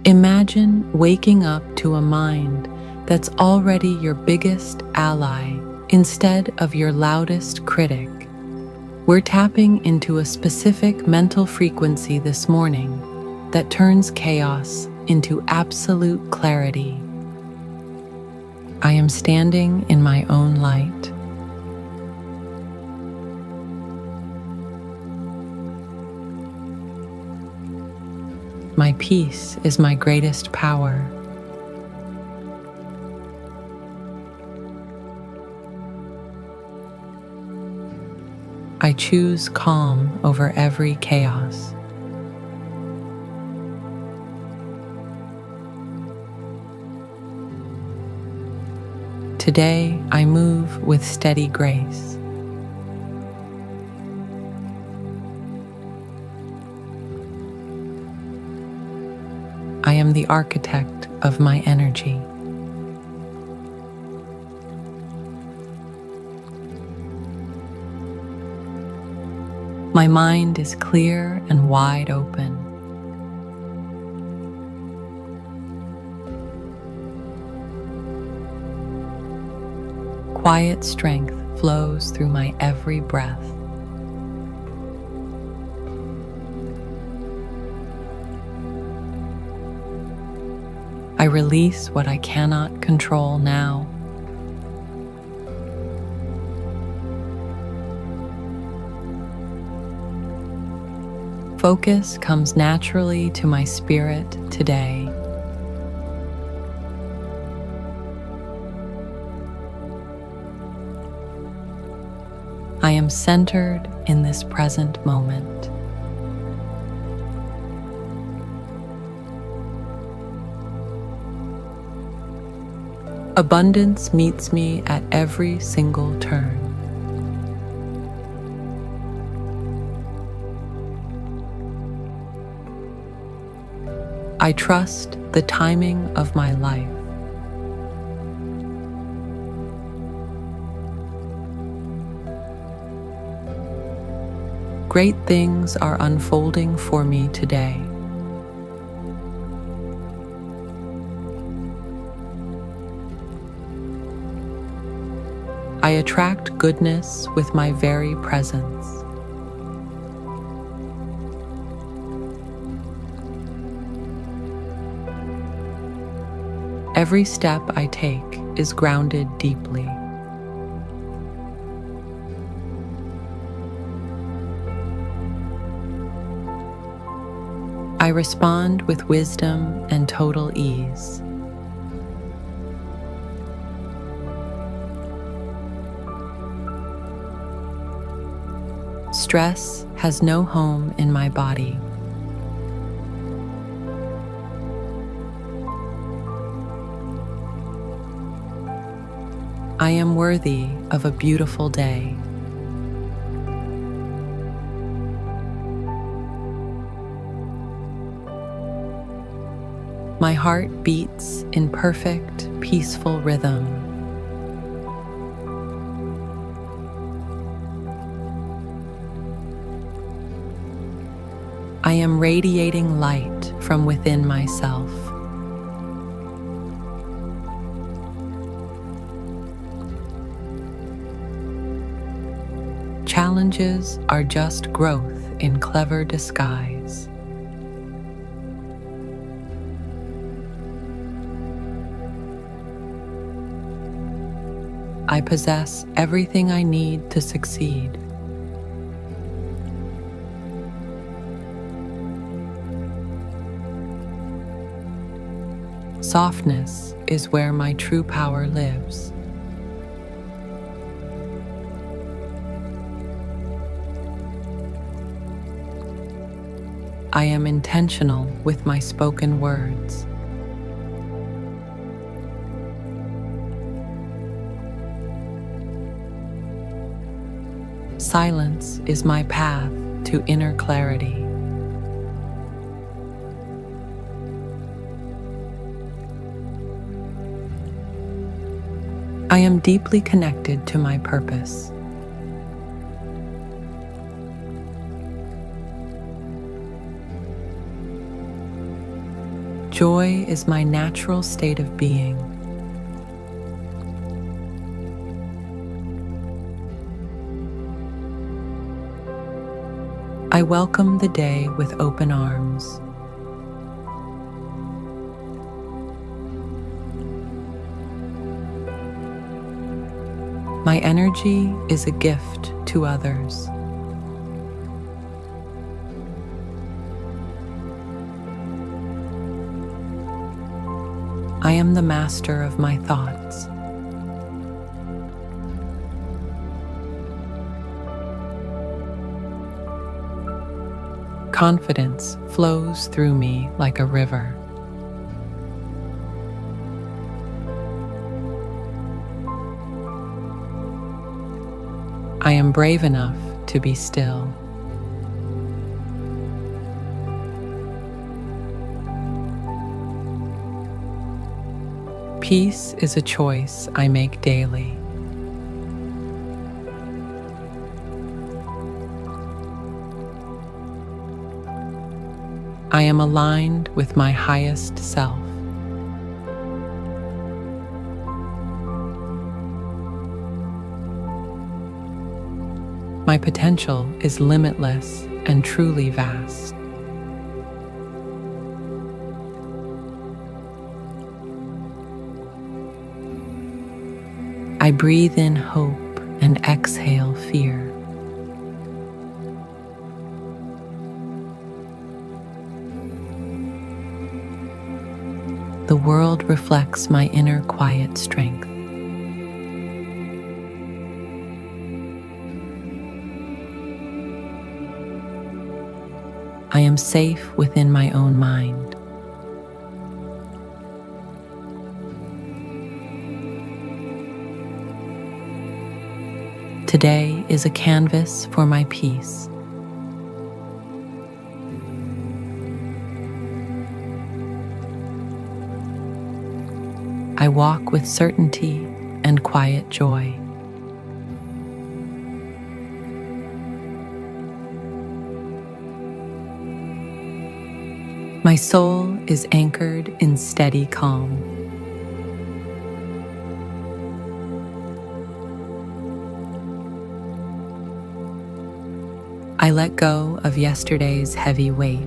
Imagine waking up to a mind that's already your biggest ally instead of your loudest critic. We're tapping into a specific mental frequency this morning that turns chaos into absolute clarity. I am standing in my own light. My peace is my greatest power. I choose calm over every chaos. Today, I move with steady grace. I am the architect of my energy. My mind is clear and wide open. Quiet strength flows through my every breath. I release what I cannot control now. Focus comes naturally to my spirit today. I am centered in this present moment. Abundance meets me at every single turn. I trust the timing of my life. Great things are unfolding for me today. I attract goodness with my very presence. Every step I take is grounded deeply. I respond with wisdom and total ease. Stress has no home in my body. I am worthy of a beautiful day. My heart beats in perfect, peaceful rhythm. I am radiating light from within myself. Challenges are just growth in clever disguise. I possess everything I need to succeed. Softness is where my true power lives. I am intentional with my spoken words. Silence is my path to inner clarity. I am deeply connected to my purpose. Joy is my natural state of being. I welcome the day with open arms. My energy is a gift to others. I am the master of my thoughts. Confidence flows through me like a river. I am brave enough to be still. Peace is a choice I make daily. I am aligned with my highest self. My potential is limitless and truly vast. I breathe in hope and exhale fear. The world reflects my inner quiet strength. I am safe within my own mind. Today is a canvas for my peace. I walk with certainty and quiet joy. My soul is anchored in steady calm. I let go of yesterday's heavy weight.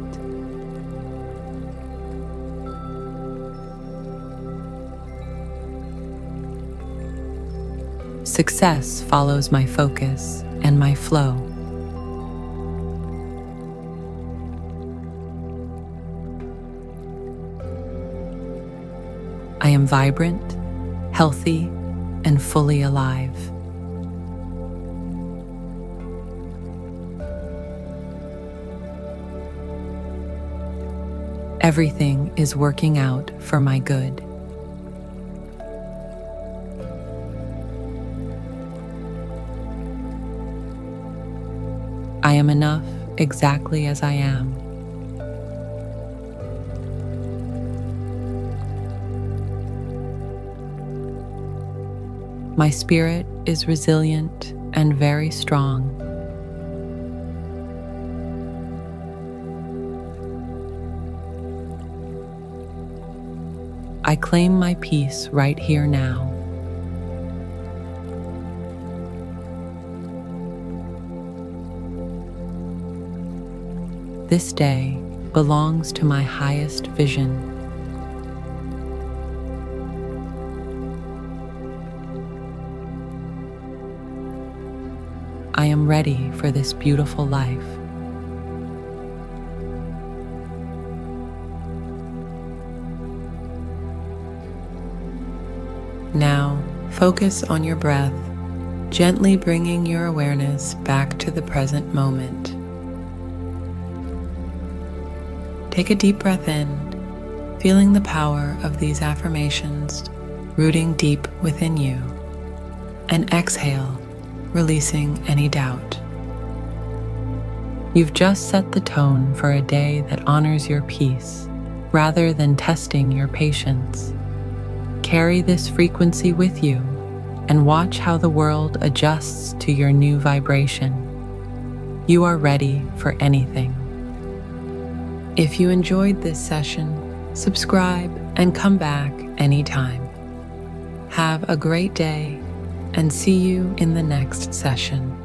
Success follows my focus and my flow. I am vibrant, healthy, and fully alive. Everything is working out for my good. I am enough exactly as I am. My spirit is resilient and very strong. I claim my peace right here now. This day belongs to my highest vision. I am ready for this beautiful life. Now, focus on your breath, gently bringing your awareness back to the present moment. Take a deep breath in, feeling the power of these affirmations rooting deep within you, and exhale, releasing any doubt. You've just set the tone for a day that honors your peace rather than testing your patience. Carry this frequency with you and watch how the world adjusts to your new vibration. You are ready for anything. If you enjoyed this session, subscribe, and come back anytime. Have a great day and see you in the next session.